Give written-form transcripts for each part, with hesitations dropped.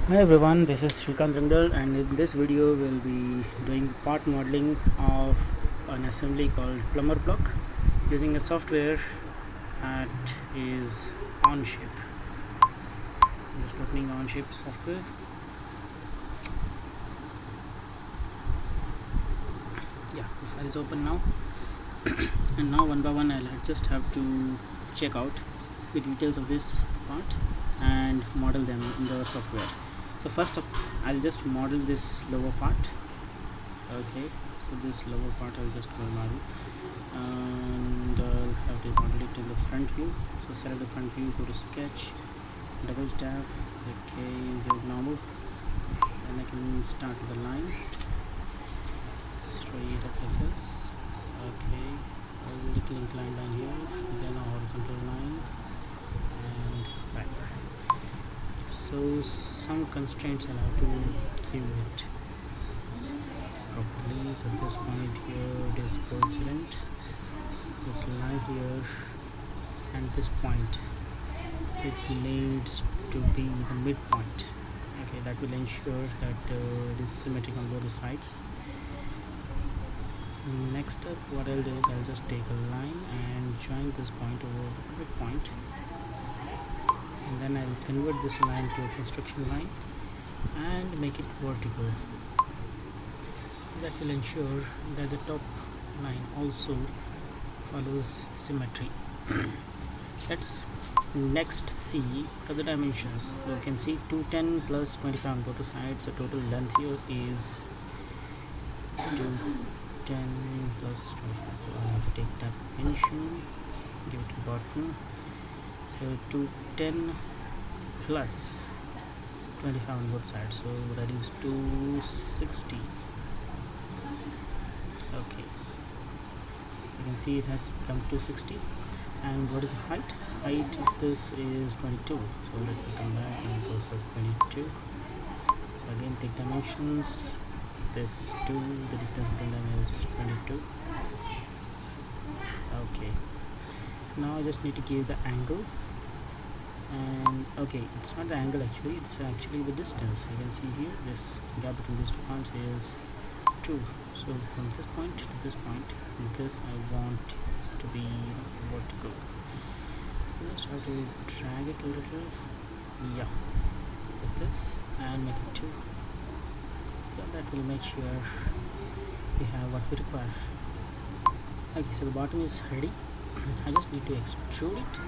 Hi everyone, this is Shrikant Rangdal, and in this video we'll be doing part modeling of an assembly called Plummer Block using a software that is Onshape. I'm just opening Onshape software. Yeah, the file is open now. And now one by one I'll just have to check out the details of this part and model them in the software. So first up, I'll just model this lower part. Okay, so this lower part I'll just model, and I'll have to model it in the front view. So select the front view, go to sketch, double tap, okay, go normal, and I can start with a line straight up like this. Okay, a little inclined line here, then a horizontal line and back. So some constraints I'll have to give it properly. So this point here, it is coincident, this line here and this point, it needs to be the midpoint. Okay, that will ensure that it is symmetric on both the sides. Next up, what I'll do is I'll just take a line and join this point over the midpoint, and then I'll convert this line to a construction line and make it vertical. So that will ensure that the top line also follows symmetry. Let's next see what are the dimensions. So you can see 210 plus 25 on both the sides. So total length here is 210 plus 25. So I'll have to take that dimension, give it to the bottom. So 210 plus 25 on both sides, so that is 260. Okay, you can see it has become 260. And what is the height? Height of this is 22. So let me come back and go for 22. So again, take dimensions. This 2, the distance between them is 22. Okay, now I just need to give the angle. And okay, it's not the angle actually, it's actually the distance. You can see here this gap between these two points is 2. So from this point to this point, this I want to be vertical. So just have to drag it a little, yeah, with this, and make it 2. So that will make sure we have what we require. Okay, so the bottom is ready. I just need to extrude it,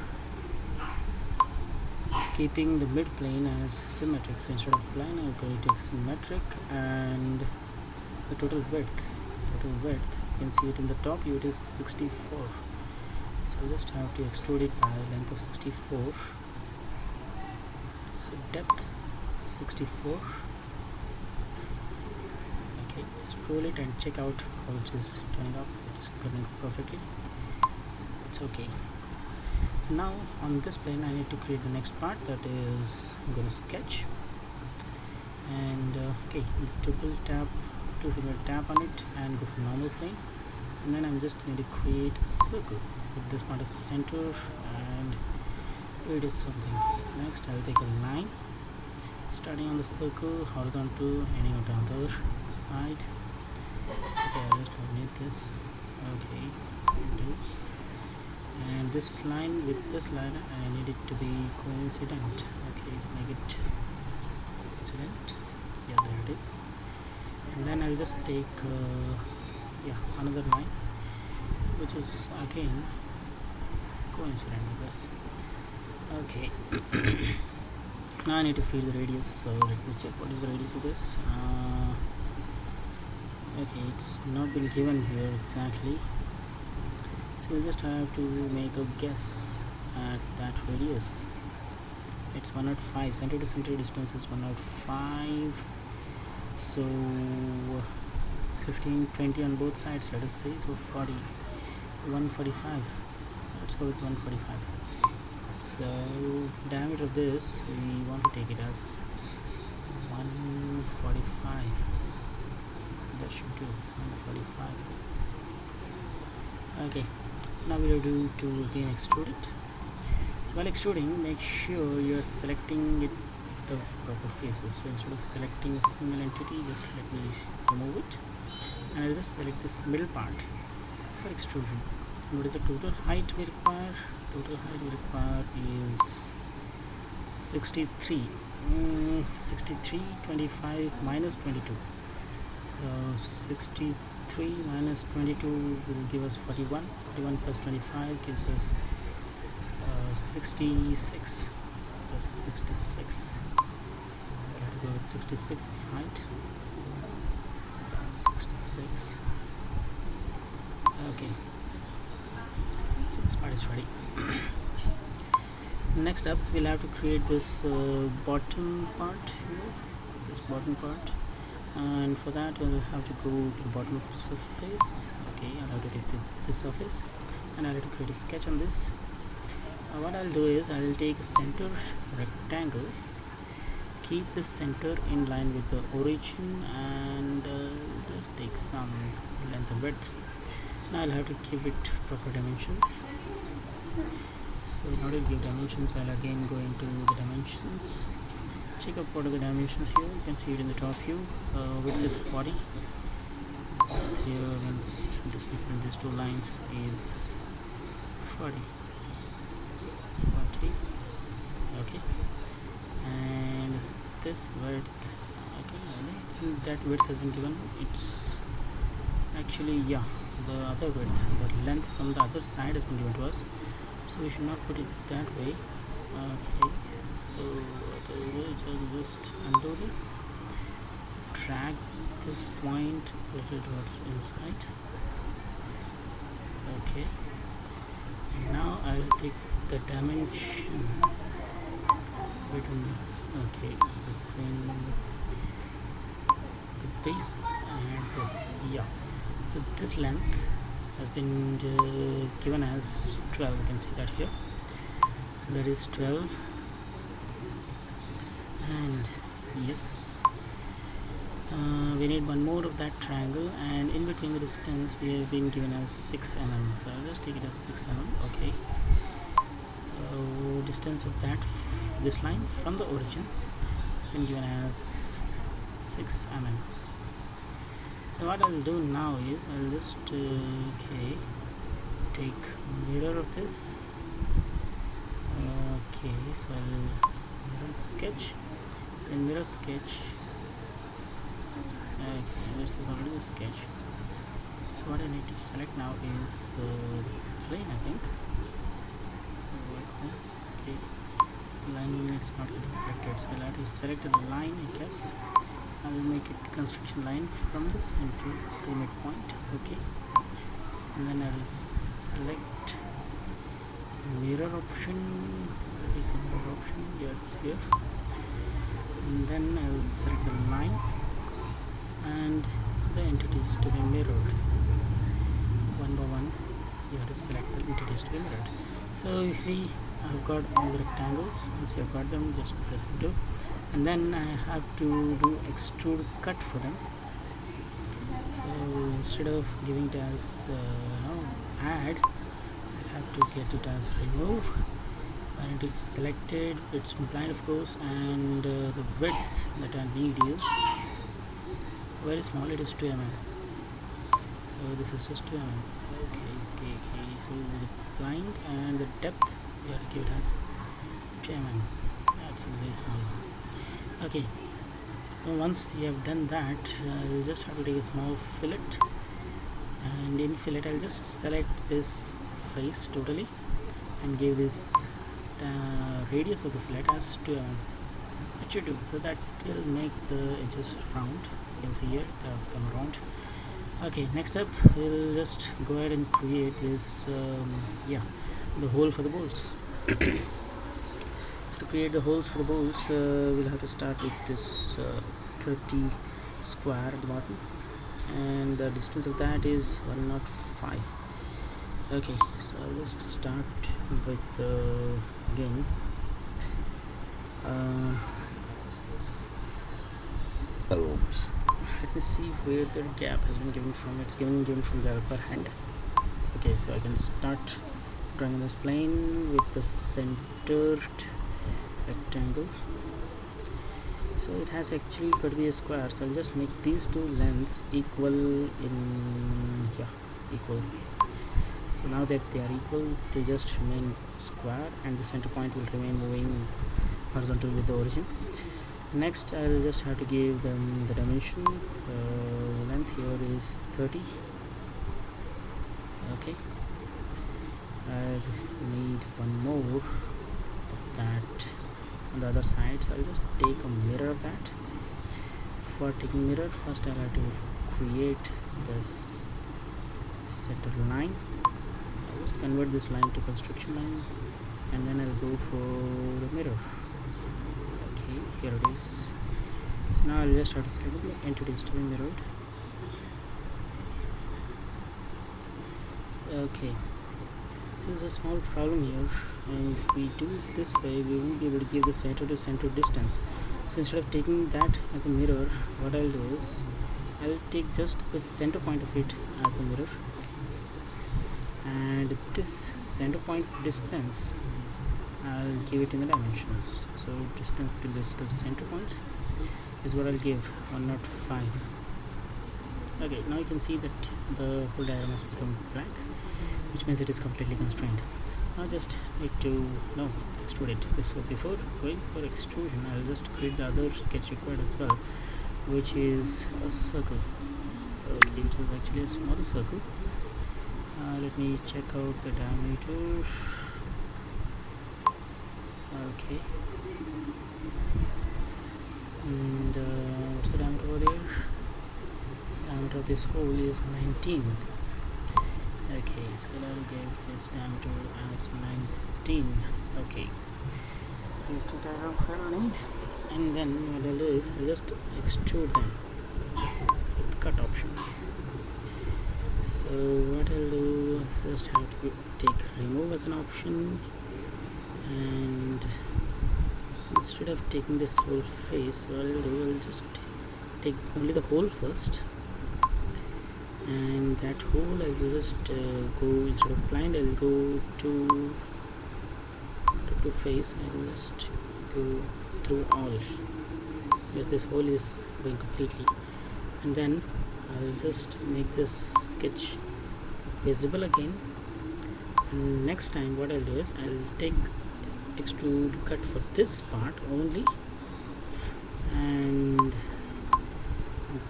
keeping the mid plane as symmetric. So instead of plane, I'm going to take symmetric, and the total width, you can see it in the top view, it is 64. So I'll just have to extrude it by length of 64. So depth 64. Okay, just roll it and check out how it is turning up. It's coming perfectly. It's okay. So now on this plane I need to create the next part, that is go to sketch, and okay, double tap, 2-finger tap on it and go for normal plane, and then I'm just going to create a circle with this part as center, and here it is something. Next I'll take a line starting on the circle, horizontal, ending on the other side. Okay, I'll just need this. Okay, do. And this line with this line I need it to be coincident. Okay, so make it coincident. Yeah, there it is. And then I'll just take another line which is again coincident with this. Okay. Now I need to feed the radius, so let me check what is the radius of this. Okay, it's not been given here exactly, so we'll just have to make a guess at that radius. It's 105. Center to center distance is 105. So 15, 20 on both sides, let us say. So 40, 145. Let's go with 145. So diameter of this, we want to take it as 145. That should do 145. Okay, so now we are due to again extrude it. So while extruding, make sure you are selecting it the proper faces. So instead of selecting a single entity, just let me remove it, and I'll just select this middle part for extrusion. What is the total height we require? Total height we require is 63. 63, 25 minus 22. So 63 minus 22 will give us 41. 41 plus 25 gives us 66. That's 66. So I have to go with 66 of height. 66. Okay. So this part is ready. Next up, we'll have to create this bottom part here. This bottom part. And for that we'll have to go to the bottom surface. Okay, I'll have to take this surface and I'll have to create a sketch on this. What I'll do is I'll take a center rectangle, keep the center in line with the origin, and just take some length and width. Now I'll have to give it proper dimensions. So in order to give dimensions, I'll again go into the dimensions. Check out what are the dimensions here. You can see it in the top view. Width is 40. Here, once distance between these two lines is 40. Okay, and this width, okay, I think that width has been given. It's actually, yeah, the other width, the length from the other side has been given to us, so we should not put it that way. Okay, so what I'll do is I'll just undo this, drag this point a little towards inside. Okay, and now I'll take the dimension between the base and this. Yeah, so this length has been given as 12. You can see that here. So that is 12, and yes, we need one more of that triangle, and in between the distance we have been given as 6 mm. So I'll just take it as 6 mm. Okay. Distance of that this line from the origin has been given as 6 mm. So what I'll do now is I'll just take mirror of this. Okay, so I'll mirror the sketch and mirror sketch. Okay, this is already a sketch. So what I need to select now is the plane, I think. Okay, line is not getting selected, so I'll have to select the line. I guess I will make it construction line from the center to midpoint. Okay, and then I'll select mirror option. Where is the mirror option? Yeah, it's here. And then I'll select the line and the entities to be mirrored one by one. You have to select the entities to be mirrored. So you see, I've got all the rectangles. Once I've got them, just press Enter, and then I have to do extrude cut for them. So instead of giving it as add, I'll have to get it as remove. When it is selected, it's blind, of course, and the width that I need is very small. It is 2 mm. So this is just 2 mm. Okay. So the blind and the depth we have to give it as 2 mm. That's a very small one. Okay. Now once you have done that, I'll just have to take a small fillet, and in fillet I'll just select this face totally and give this radius of the fillet as 2 mm. It should do, so that will make the edges round. You can see here they have become round. Okay, next up we'll just go ahead and create this the hole for the bolts. So to create the holes for the bolts, we'll have to start with this 30 square at the bottom, and the distance of that is 105. Okay, so I'll just start with again oops, let me see where the gap has been given from. It's given from the upper hand. Okay, so I can start drawing this plane with the centered rectangle. So it has actually got to be a square, so I'll just make these two lengths equal in equal. So now that they are equal, it will just remain square and the center point will remain moving horizontal with the origin. Next I'll just have to give them the dimension. Length here is 30. Okay, I need one more of that on the other side, so I'll just take a mirror of that. For taking mirror, first I'll have to create this center line. I'll just convert this line to construction line and then I'll go for the mirror. Okay, here it is. So now I'll just start to select the entities to be mirrored. Okay, so there's a small problem here, and if we do it this way, we won't be able to give the center to center distance. So instead of taking that as a mirror, what I'll do is I'll take just the center point of it as the mirror, and this center point distance I'll give it in the dimensions. So distance between these two center points is what I'll give 105. Okay, now you can see that the whole diagram has become black, which means it is completely constrained. Now just need to extrude it. So before going for extrusion, I'll just create the other sketch required as well, which is a circle. So it is actually a smaller circle. Let me check out the diameter. Okay, and what's the diameter over there? Diameter of this hole is 19. Okay, so I'll give this diameter as 19. Okay, so these two diagrams are made, and then what I'll do is I'll just extrude them with cut option. So what I'll do is just have to take remove as an option, and instead of taking this whole face, what I'll do, I'll just take only the hole first, and that hole I will just go, instead of blind I'll go to face. I will just go through all, because this hole is going completely, and then I'll just make this sketch visible again. And next time what I'll do is I'll take extrude cut for this part only, and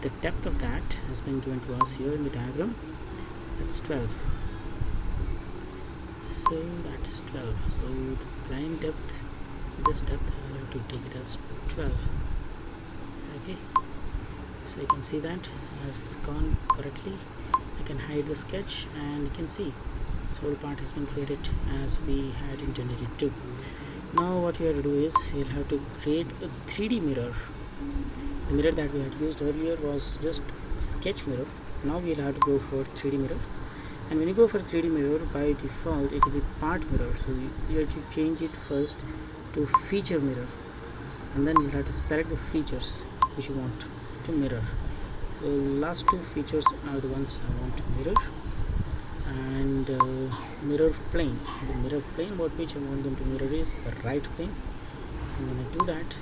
the depth of that has been given to us here in the diagram. That's 12. So that's 12. So the line depth, this depth, I'll have to take it as 12. Okay, so you can see that has gone correctly. I can hide the sketch and you can see this whole part has been created as we had intended it to. Now what you have to do is you'll have to create a 3D mirror. The mirror that we had used earlier was just a sketch mirror. Now we'll have to go for 3D mirror, and when you go for 3D mirror, by default it will be part mirror. So you have to change it first to feature mirror, and then you have to select the features which you want to mirror. So last two features are the ones I want to mirror, and mirror plane. The mirror plane about which I want them to mirror is the right plane, and when I do that,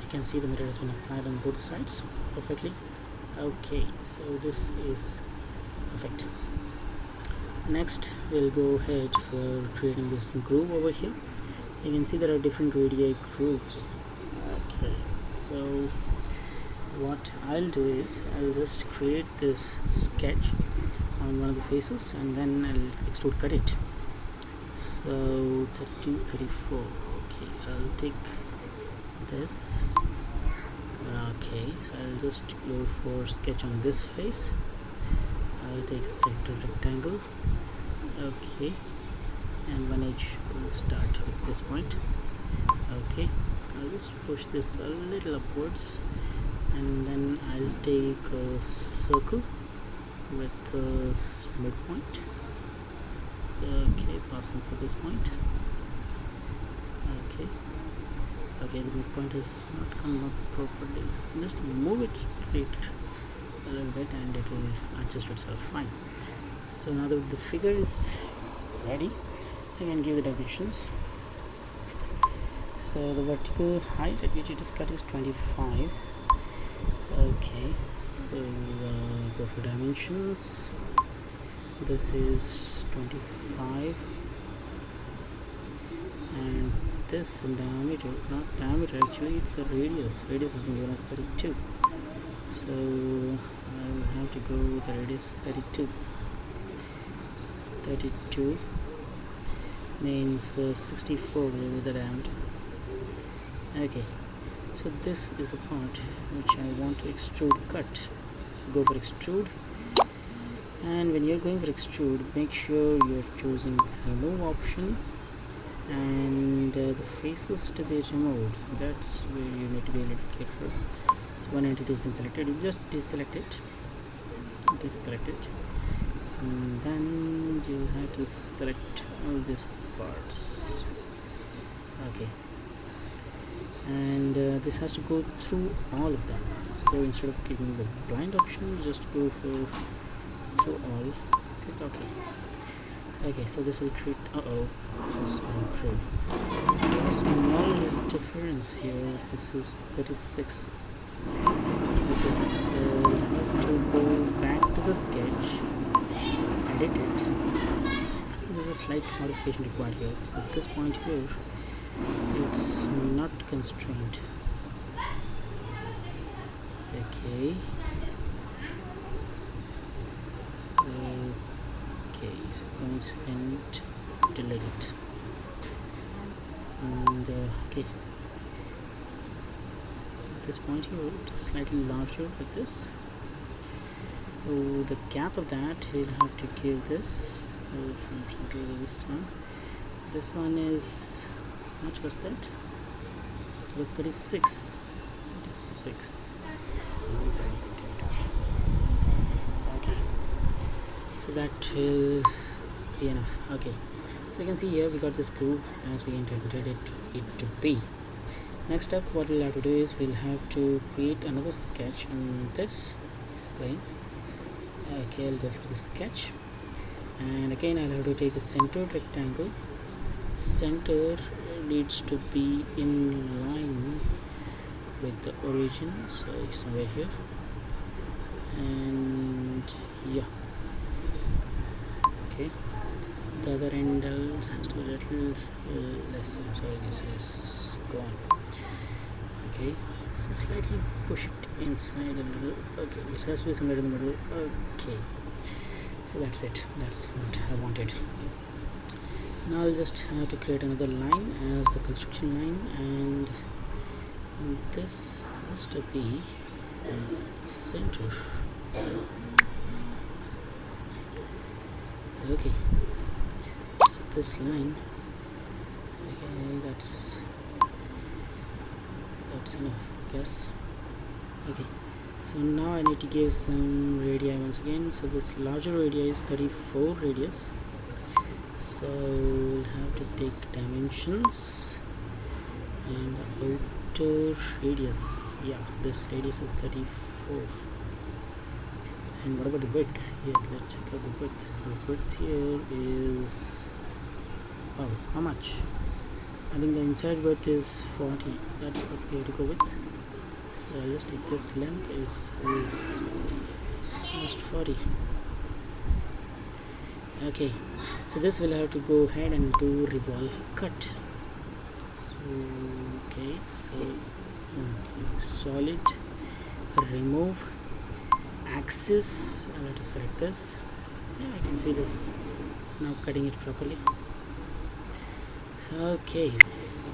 you can see the mirror has been applied on both sides perfectly. Okay, so this is perfect. Next we'll go ahead for creating this groove over here. You can see there are different radii grooves. Okay, so what I'll do is I'll just create this sketch on one of the faces, and then I'll extrude cut it. So 32, 34. Okay, I'll take this. Okay, so I'll just go for sketch on this face. I'll take a center rectangle. Okay, and one edge will start at this point. Okay, I'll just push this a little upwards, and then I'll take a circle with a midpoint. Okay, passing through this point. Okay, the midpoint is not come up properly, so just move it straight a little bit and it will adjust itself fine. So now that the figure is ready, I can give the dimensions. So the vertical height at which it is cut is 25. Okay, so go for dimensions. This is 25, and this diameter, not diameter actually, it's a radius. Radius has been given as 32. So I'll have to go with the radius 32. 32 means 64 will be the diameter. Okay, so this is the part which I want to extrude cut. So go for extrude, and when you're going for extrude, make sure you're choosing remove option and the faces to be removed. That's where you need to be a little careful. So one entity has been selected, you just deselect it, and then you have to select all these parts. Okay, and this has to go through all of them. So instead of clicking the blind option, just go for through all, click OK. Okay, so this will create just uncreate. There's a small difference here. This is 36. Okay, so we'll have to go back to the sketch, edit it. There's a slight modification required here. So at this point here, it's not constrained. Okay. Okay, so constraint, delete it. And okay, at this point here, it is slightly larger like this. So the gap of that, we'll have to give this from center to this one. This one is, how much was that? It was 36. 36. Okay, so that will be enough. Okay, so you can see here we got this groove as we intended it to be. Next up, what we'll have to do is we'll have to create another sketch on this plane. Okay, I'll go for the sketch, and again I'll have to take a centered rectangle. Center needs to be in line with the origin, so somewhere here, and yeah, okay, the other end has to be a little less. I'm sorry, this is gone. Okay, so slightly push it inside a little. Okay, it has to be somewhere in the middle. Okay, so that's it, that's what I wanted. Now I'll just have to create another line as the construction line, and this has to be in the center. Okay, so this line, okay, that's enough, I guess. Okay, so now I need to give some radii once again. So this larger radii is 34 radius. So we'll have to take dimensions, and the outer radius, yeah, this radius is 34. And what about the width? Here, let's check out the width. The width here is, oh, how much? I think the inside width is 40. That's what we have to go with. So I'll just take this length is almost 40. Okay, so this will have to go ahead and do revolve cut. So okay, solid, remove axis. I'll have to select this. Yeah, I can see this. It's now cutting it properly. Okay,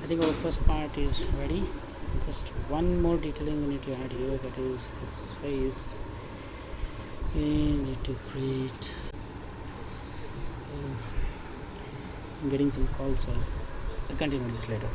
I think our first part is ready. Just one more detailing we need to add here, that is this face. We need to create. I'm getting some calls, so I'll continue this later.